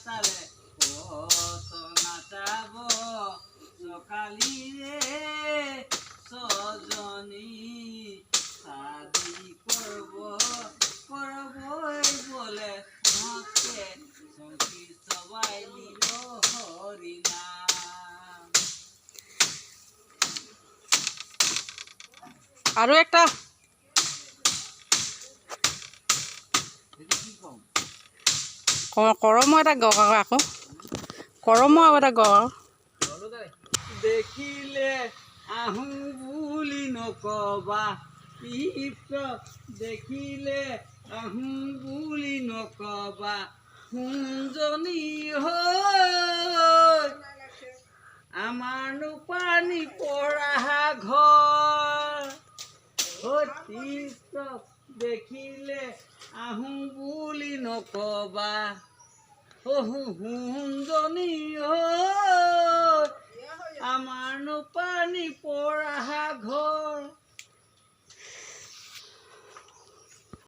নাচালে কত নাচাব সকালিৰে সজনী শাদি কৰবই বলে হাতে সঙ্গী সবাই নিল হৰিনাম। আৰু একটা কৰম এটা গাওঁ আকৌ কৰম এটা গাওঁ দেখিলে আহো বুলি নকবা পিত দেখিলে আহো বুলি নকবা সোণজনী হৈ আমাৰনো পানী পৰা ঘৰ অতীত দেখিলে আহো বুলি নকবা সোণজনী হৈ আমাৰনো পানী পৰা ঘৰ